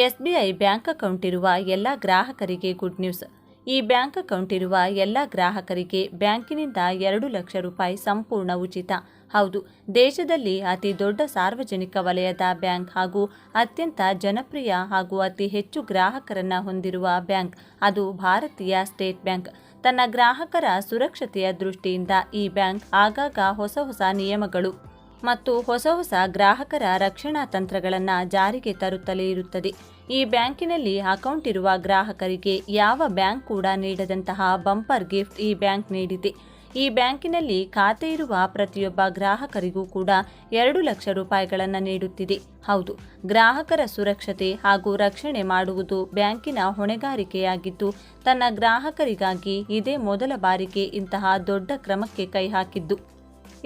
SBI bank account ಇರುವ ಎಲ್ಲ ಗ್ರಾಹಕರಿಗೆ ಗುಡ್ ನ್ಯೂಸ್. ಈ ಬ್ಯಾಂಕ್ ಅಕೌಂಟ್ ಇರುವ ಎಲ್ಲ ಗ್ರಾಹಕರಿಗೆ ಬ್ಯಾಂಕಿನಿಂದ 2 ಲಕ್ಷ ರೂಪಾಯಿ ಸಂಪೂರ್ಣ ಉಚಿತ. ಹೌದು, ದೇಶದಲ್ಲಿ ಅತಿ ದೊಡ್ಡ ಸಾರ್ವಜನಿಕ ವಲಯದ ಬ್ಯಾಂಕ್ ಹಾಗೂ ಅತ್ಯಂತ ಜನಪ್ರಿಯ ಹಾಗೂ ಅತಿ ಹೆಚ್ಚು ಗ್ರಾಹಕರನ್ನ ಹೊಂದಿರುವ ಬ್ಯಾಂಕ್ ಅದು ಭಾರತೀಯ ಸ್ಟೇಟ್ ಬ್ಯಾಂಕ್. ತನ್ನ ಗ್ರಾಹಕರ ಸುರಕ್ಷತೆಯ ದೃಷ್ಟಿಯಿಂದ ಈ ಬ್ಯಾಂಕ್ ಆಗಾಗ ಹೊಸ ನಿಯಮಗಳು ಮತ್ತು ಹೊಸ ಗ್ರಾಹಕರ ರಕ್ಷಣಾ ತಂತ್ರಗಳನ್ನು ಜಾರಿಗೆ ತರುತ್ತಲೇ ಇರುತ್ತದೆ. ಈ ಬ್ಯಾಂಕಿನಲ್ಲಿ ಅಕೌಂಟ್ ಇರುವ ಗ್ರಾಹಕರಿಗೆ ಯಾವ ಬ್ಯಾಂಕ್ ಕೂಡ ನೀಡದಂತಹ ಬಂಪರ್ ಗಿಫ್ಟ್ ಈ ಬ್ಯಾಂಕ್ ನೀಡಿದೆ. ಈ ಬ್ಯಾಂಕಿನಲ್ಲಿ ಖಾತೆ ಇರುವ ಪ್ರತಿಯೊಬ್ಬ ಗ್ರಾಹಕರಿಗೂ ಕೂಡ 2 ಲಕ್ಷ ರೂಪಾಯಿಗಳನ್ನು ನೀಡುತ್ತಿದೆ. ಹೌದು, ಗ್ರಾಹಕರ ಸುರಕ್ಷತೆ ಹಾಗೂ ರಕ್ಷಣೆ ಮಾಡುವುದು ಬ್ಯಾಂಕಿನ ಹೊಣೆಗಾರಿಕೆಯಾಗಿದ್ದು, ತನ್ನ ಗ್ರಾಹಕರಿಗಾಗಿ ಇದೇ ಮೊದಲ ಬಾರಿಗೆ ಇಂತಹ ದೊಡ್ಡ ಕ್ರಮಕ್ಕೆ ಕೈ ಹಾಕಿದ್ದು.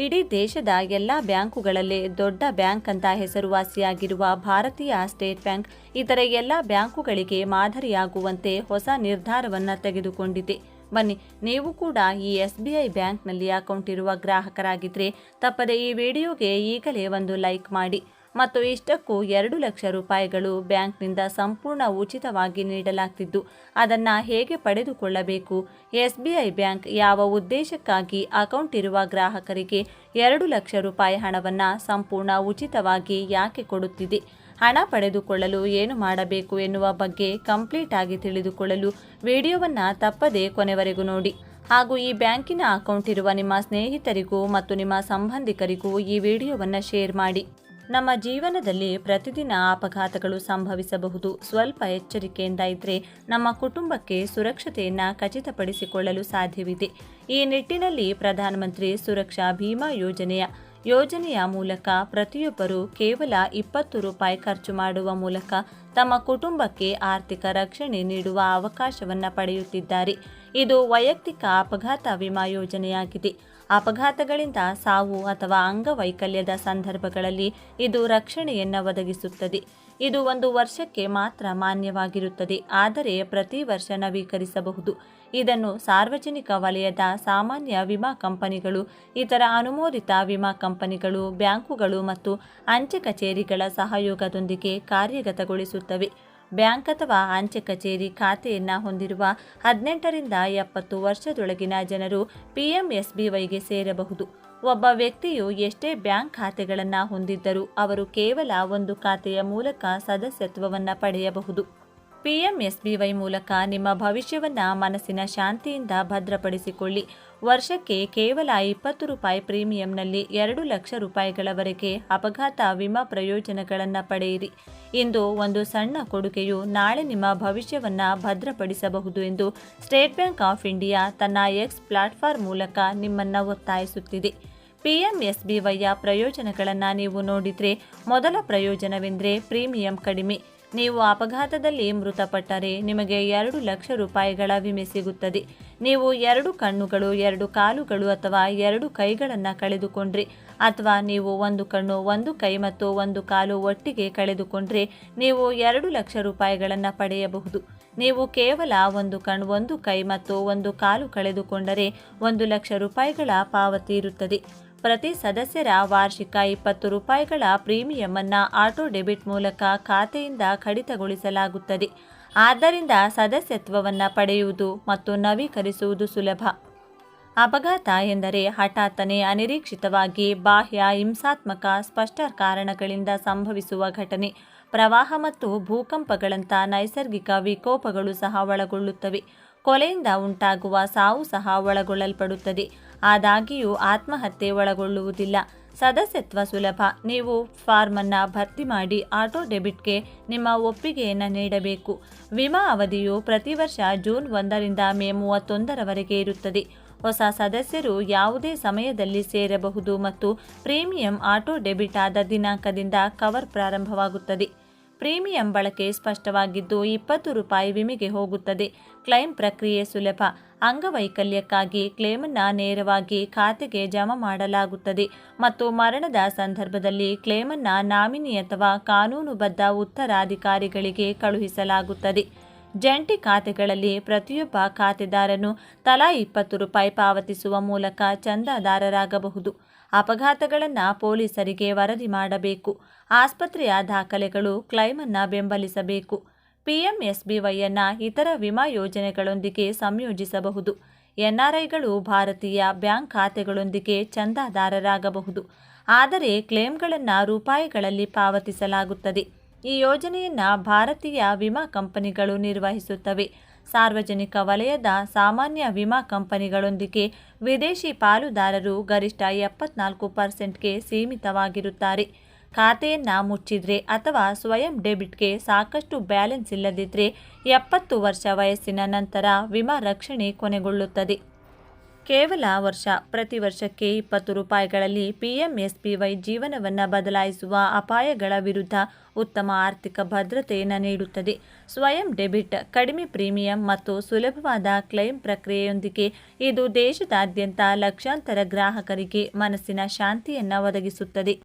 ಇಡೀ ದೇಶದ ಎಲ್ಲ ಬ್ಯಾಂಕುಗಳಲ್ಲೇ ದೊಡ್ಡ ಬ್ಯಾಂಕ್ ಅಂತ ಹೆಸರುವಾಸಿಯಾಗಿರುವ ಭಾರತೀಯ ಸ್ಟೇಟ್ ಬ್ಯಾಂಕ್ ಇತರ ಎಲ್ಲ ಬ್ಯಾಂಕುಗಳಿಗೆ ಮಾದರಿಯಾಗುವಂತೆ ಹೊಸ ನಿರ್ಧಾರವನ್ನು ತೆಗೆದುಕೊಂಡಿದೆ. ಬನ್ನಿ, ನೀವು ಕೂಡ ಈ SBI ಬ್ಯಾಂಕ್ನಲ್ಲಿ ಅಕೌಂಟ್ ಇರುವ ಗ್ರಾಹಕರಾಗಿದ್ದರೆ ತಪ್ಪದೆ ಈ ವಿಡಿಯೋಗೆ ಈಗಲೇ ಒಂದು ಲೈಕ್ ಮಾಡಿ ಮತ್ತು ಇಷ್ಟಕ್ಕೂ 2 ಲಕ್ಷ ರೂಪಾಯಿಗಳು ಬ್ಯಾಂಕ್ನಿಂದ ಸಂಪೂರ್ಣ ಉಚಿತವಾಗಿ ನೀಡಲಾಗ್ತಿದ್ದು ಅದನ್ನು ಹೇಗೆ ಪಡೆದುಕೊಳ್ಳಬೇಕು, SBI ಬ್ಯಾಂಕ್ ಯಾವ ಉದ್ದೇಶಕ್ಕಾಗಿ ಅಕೌಂಟ್ ಇರುವ ಗ್ರಾಹಕರಿಗೆ 2 ಲಕ್ಷ ರೂಪಾಯಿ ಹಣವನ್ನು ಸಂಪೂರ್ಣ ಉಚಿತವಾಗಿ ಯಾಕೆ ಕೊಡುತ್ತಿದೆ, ಹಣ ಪಡೆದುಕೊಳ್ಳಲು ಏನು ಮಾಡಬೇಕು ಎನ್ನುವ ಬಗ್ಗೆ ಕಂಪ್ಲೀಟ್ ಆಗಿ ತಿಳಿದುಕೊಳ್ಳಲು ವಿಡಿಯೋವನ್ನು ತಪ್ಪದೇ ಕೊನೆವರೆಗೂ ನೋಡಿ. ಹಾಗೂ ಈ ಬ್ಯಾಂಕಿನ ಅಕೌಂಟ್ ಇರುವ ನಿಮ್ಮ ಸ್ನೇಹಿತರಿಗೂ ಮತ್ತು ನಿಮ್ಮ ಸಂಬಂಧಿಕರಿಗೂ ಈ ವಿಡಿಯೋವನ್ನು ಶೇರ್ ಮಾಡಿ. ನಮ್ಮ ಜೀವನದಲ್ಲಿ ಪ್ರತಿದಿನ ಅಪಘಾತಗಳು ಸಂಭವಿಸಬಹುದು. ಸ್ವಲ್ಪ ಎಚ್ಚರಿಕೆಯಿಂದ ಇದ್ದರೆ ನಮ್ಮ ಕುಟುಂಬಕ್ಕೆ ಸುರಕ್ಷತೆಯನ್ನು ಖಚಿತಪಡಿಸಿಕೊಳ್ಳಲು ಸಾಧ್ಯವಿದೆ. ಈ ನಿಟ್ಟಿನಲ್ಲಿ ಪ್ರಧಾನಮಂತ್ರಿ ಸುರಕ್ಷಾ ಭೀಮಾ ಯೋಜನೆಯ ಮೂಲಕ ಪ್ರತಿಯೊಬ್ಬರು ಕೇವಲ 20 ರೂಪಾಯಿ ಖರ್ಚು ಮಾಡುವ ಮೂಲಕ ತಮ್ಮ ಕುಟುಂಬಕ್ಕೆ ಆರ್ಥಿಕ ರಕ್ಷಣೆ ನೀಡುವ ಅವಕಾಶವನ್ನು ಪಡೆಯುತ್ತಿದ್ದಾರೆ. ಇದು ವೈಯಕ್ತಿಕ ಅಪಘಾತ ವಿಮಾ ಯೋಜನೆಯಾಗಿದೆ. ಅಪಘಾತಗಳಿಂದ ಸಾವು ಅಥವಾ ಅಂಗವೈಕಲ್ಯದ ಸಂದರ್ಭಗಳಲ್ಲಿ ಇದು ರಕ್ಷಣೆಯನ್ನು ಒದಗಿಸುತ್ತದೆ. ಇದು 1 ವರ್ಷಕ್ಕೆ ಮಾತ್ರ ಮಾನ್ಯವಾಗಿರುತ್ತದೆ, ಆದರೆ ಪ್ರತಿ ವರ್ಷ ನವೀಕರಿಸಬಹುದು. ಇದನ್ನು ಸಾರ್ವಜನಿಕ ವಲಯದ ಸಾಮಾನ್ಯ ವಿಮಾ ಕಂಪನಿಗಳು, ಇತರ ಅನುಮೋದಿತ ವಿಮಾ ಕಂಪನಿಗಳು, ಬ್ಯಾಂಕುಗಳು ಮತ್ತು ಅಂಚೆ ಕಚೇರಿಗಳ ಸಹಯೋಗದೊಂದಿಗೆ ಕಾರ್ಯಗತಗೊಳಿಸುತ್ತವೆ. ಬ್ಯಾಂಕ್ ಅಥವಾ ಅಂಚೆ ಕಚೇರಿ ಖಾತೆಯನ್ನು ಹೊಂದಿರುವ 18 ರಿಂದ 70 ವರ್ಷದೊಳಗಿನ ಜನರು PMSBYಗೆ ಸೇರಬಹುದು. ಒಬ್ಬ ವ್ಯಕ್ತಿಯು ಎಷ್ಟೇ ಬ್ಯಾಂಕ್ ಖಾತೆಗಳನ್ನು ಹೊಂದಿದ್ದರೂ ಅವರು ಕೇವಲ ಒಂದು ಖಾತೆಯ ಮೂಲಕ ಸದಸ್ಯತ್ವವನ್ನು ಪಡೆಯಬಹುದು. PMSBY ಮೂಲಕ ನಿಮ್ಮ ಭವಿಷ್ಯವನ್ನು ಮನಸ್ಸಿನ ಶಾಂತಿಯಿಂದ ಭದ್ರಪಡಿಸಿಕೊಳ್ಳಿ. ವರ್ಷಕ್ಕೆ ಕೇವಲ 20 ರೂಪಾಯಿ ಪ್ರೀಮಿಯಂನಲ್ಲಿ 2 ಲಕ್ಷ ರೂಪಾಯಿಗಳವರೆಗೆ ಅಪಘಾತ ವಿಮಾ ಪ್ರಯೋಜನಗಳನ್ನು ಪಡೆಯಿರಿ. ಇಂದು ಒಂದು ಸಣ್ಣ ಕೊಡುಗೆಯು ನಾಳೆ ನಿಮ್ಮ ಭವಿಷ್ಯವನ್ನು ಭದ್ರಪಡಿಸಬಹುದು ಎಂದು ಸ್ಟೇಟ್ ಬ್ಯಾಂಕ್ ಆಫ್ ಇಂಡಿಯಾ ತನ್ನ X ಪ್ಲಾಟ್ಫಾರ್ಮ್ ಮೂಲಕ ನಿಮ್ಮನ್ನು ಒತ್ತಾಯಿಸುತ್ತಿದೆ. PMSBYಯ ಪ್ರಯೋಜನಗಳನ್ನು ನೀವು ನೋಡಿದರೆ, ಮೊದಲ ಪ್ರಯೋಜನವೆಂದರೆ ಪ್ರೀಮಿಯಂ ಕಡಿಮೆ. ನೀವು ಅಪಘಾತದಲ್ಲಿ ಮೃತಪಟ್ಟರೆ ನಿಮಗೆ 2 ಲಕ್ಷ ರೂಪಾಯಿಗಳ ವಿಮೆ ಸಿಗುತ್ತದೆ. ನೀವು 2 ಕಣ್ಣುಗಳು, 2 ಕಾಲುಗಳು ಅಥವಾ 2 ಕೈಗಳನ್ನು ಕಳೆದುಕೊಂಡ್ರೆ, ಅಥವಾ ನೀವು 1 ಕಣ್ಣು, 1 ಕೈ ಮತ್ತು 1 ಕಾಲು ಒಟ್ಟಿಗೆ ಕಳೆದುಕೊಂಡ್ರೆ ನೀವು 2 ಲಕ್ಷ ರೂಪಾಯಿಗಳನ್ನು ಪಡೆಯಬಹುದು. ನೀವು ಕೇವಲ 1 ಕಣ್ಣು, 1 ಕೈ ಮತ್ತು 1 ಕಾಲು ಕಳೆದುಕೊಂಡರೆ 1 ಲಕ್ಷ ರೂಪಾಯಿಗಳ ಪಾವತಿ ಇರುತ್ತದೆ. ಪ್ರತಿ ಸದಸ್ಯರ ವಾರ್ಷಿಕ 20 ರೂಪಾಯಿಗಳ ಪ್ರೀಮಿಯಮನ್ನು ಆಟೋ ಡೆಬಿಟ್ ಮೂಲಕ ಖಾತೆಯಿಂದ ಕಡಿತಗೊಳಿಸಲಾಗುತ್ತದೆ. ಆದ್ದರಿಂದ ಸದಸ್ಯತ್ವವನ್ನು ಪಡೆಯುವುದು ಮತ್ತು ನವೀಕರಿಸುವುದು ಸುಲಭ. ಅಪಘಾತ ಎಂದರೆ ಹಠಾತ್ತನೆ, ಅನಿರೀಕ್ಷಿತವಾಗಿ, ಬಾಹ್ಯ, ಹಿಂಸಾತ್ಮಕ, ಸ್ಪಷ್ಟ ಕಾರಣಗಳಿಂದ ಸಂಭವಿಸುವ ಘಟನೆ. ಪ್ರವಾಹ ಮತ್ತು ಭೂಕಂಪಗಳಂಥ ನೈಸರ್ಗಿಕ ವಿಕೋಪಗಳು ಸಹ ಒಳಗೊಳ್ಳುತ್ತವೆ. ಕೊಲೆಯಿಂದ ಉಂಟಾಗುವ ಸಾವು ಸಹ ಒಳಗೊಳ್ಳಲ್ಪಡುತ್ತದೆ. ಆದಾಗ್ಯೂ ಆತ್ಮಹತ್ಯೆ ಒಳಗೊಳ್ಳುವುದಿಲ್ಲ. ಸದಸ್ಯತ್ವ ಸುಲಭ. ನೀವು ಫಾರ್ಮ್ ಅನ್ನು ಭರ್ತಿ ಮಾಡಿ ಆಟೋ ಡೆಬಿಟ್ಗೆ ನಿಮ್ಮ ಒಪ್ಪಿಗೆಯನ್ನು ನೀಡಬೇಕು. ವಿಮಾ ಅವಧಿಯು ಪ್ರತಿ ವರ್ಷ ಜೂನ್ 1 ರಿಂದ ಮೇ 31ರವರೆಗೆ ಇರುತ್ತದೆ. ಹೊಸ ಸದಸ್ಯರು ಯಾವುದೇ ಸಮಯದಲ್ಲಿ ಸೇರಬಹುದು ಮತ್ತು ಪ್ರೀಮಿಯಂ ಆಟೋ ಡೆಬಿಟ್ ಆದ ದಿನಾಂಕದಿಂದ ಕವರ್ ಪ್ರಾರಂಭವಾಗುತ್ತದೆ. ಪ್ರೀಮಿಯಂ ಬಳಕೆ ಸ್ಪಷ್ಟವಾಗಿದ್ದು 20 ರೂಪಾಯಿ ವಿಮೆಗೆ ಹೋಗುತ್ತದೆ. ಕ್ಲೈಮ್ ಪ್ರಕ್ರಿಯೆ ಸುಲಭ. ಅಂಗವೈಕಲ್ಯಕ್ಕಾಗಿ ಕ್ಲೇಮನ್ನು ನೇರವಾಗಿ ಖಾತೆಗೆ ಜಮಾ ಮಾಡಲಾಗುತ್ತದೆ ಮತ್ತು ಮರಣದ ಸಂದರ್ಭದಲ್ಲಿ ಕ್ಲೇಮನ್ನು ನಾಮಿನಿ ಅಥವಾ ಕಾನೂನುಬದ್ಧ ಉತ್ತರಾಧಿಕಾರಿಗಳಿಗೆ ಕಳುಹಿಸಲಾಗುತ್ತದೆ. ಜಂಟಿ ಖಾತೆಗಳಲ್ಲಿ ಪ್ರತಿಯೊಬ್ಬ ಖಾತೆದಾರನು ತಲಾ 20 ರೂಪಾಯಿ ಪಾವತಿಸುವ ಮೂಲಕ ಚಂದಾದಾರರಾಗಬಹುದು. ಅಪಘಾತಗಳನ್ನು ಪೊಲೀಸರಿಗೆ ವರದಿ ಮಾಡಬೇಕು. ಆಸ್ಪತ್ರೆಯ ದಾಖಲೆಗಳು ಕ್ಲೈಮನ್ನು ಬೆಂಬಲಿಸಬೇಕು. ಪಿಎಂಎಸ್ಬಿವೈಯನ್ನು ಇತರ ವಿಮಾ ಯೋಜನೆಗಳೊಂದಿಗೆ ಸಂಯೋಜಿಸಬಹುದು. ಎನ್ಆರ್ಐಗಳು ಭಾರತೀಯ ಬ್ಯಾಂಕ್ ಖಾತೆಗಳೊಂದಿಗೆ ಚಂದಾದಾರರಾಗಬಹುದು, ಆದರೆ ಕ್ಲೇಮ್ಗಳನ್ನು ರೂಪಾಯಿಗಳಲ್ಲಿ ಪಾವತಿಸಲಾಗುತ್ತದೆ. ಈ ಯೋಜನೆಯನ್ನು ಭಾರತೀಯ ವಿಮಾ ಕಂಪನಿಗಳು ನಿರ್ವಹಿಸುತ್ತವೆ. ಸಾರ್ವಜನಿಕ ವಲಯದ ಸಾಮಾನ್ಯ ವಿಮಾ ಕಂಪನಿಗಳೊಂದಿಗೆ ವಿದೇಶಿ ಪಾಲುದಾರರು ಗರಿಷ್ಠ 74%ಗೆ ಸೀಮಿತವಾಗಿರುತ್ತಾರೆ. ಖಾತೆಯನ್ನು ಮುಚ್ಚಿದ್ರೆ ಅಥವಾ ಸ್ವಯಂ ಡೆಬಿಟ್ಗೆ ಸಾಕಷ್ಟು ಬ್ಯಾಲೆನ್ಸ್ ಇಲ್ಲದಿದ್ದರೆ 70 ವರ್ಷ ವಯಸ್ಸಿನ ನಂತರ ವಿಮಾ ರಕ್ಷಣೆ ಕೊನೆಗೊಳ್ಳುತ್ತದೆ. ಕೇವಲ ವರ್ಷ. ಪ್ರತಿ ವರ್ಷಕ್ಕೆ 20 ರೂಪಾಯಿಗಳಲ್ಲಿ ಪಿಎಂಎಸ್ಬಿವೈ ಜೀವನವನ್ನು ಬದಲಾಯಿಸುವ ಅಪಾಯಗಳ ವಿರುದ್ಧ ಉತ್ತಮ ಆರ್ಥಿಕ ಭದ್ರತೆಯನ್ನು ನೀಡುತ್ತದೆ. ಸ್ವಯಂ ಡೆಬಿಟ್, ಕಡಿಮೆ ಪ್ರೀಮಿಯಂ ಮತ್ತು ಸುಲಭವಾದ ಕ್ಲೈಮ್ ಪ್ರಕ್ರಿಯೆಯೊಂದಿಗೆ ಇದು ದೇಶದಾದ್ಯಂತ ಲಕ್ಷಾಂತರ ಗ್ರಾಹಕರಿಗೆ ಮನಸ್ಸಿನ ಶಾಂತಿಯನ್ನು ಒದಗಿಸುತ್ತದೆ.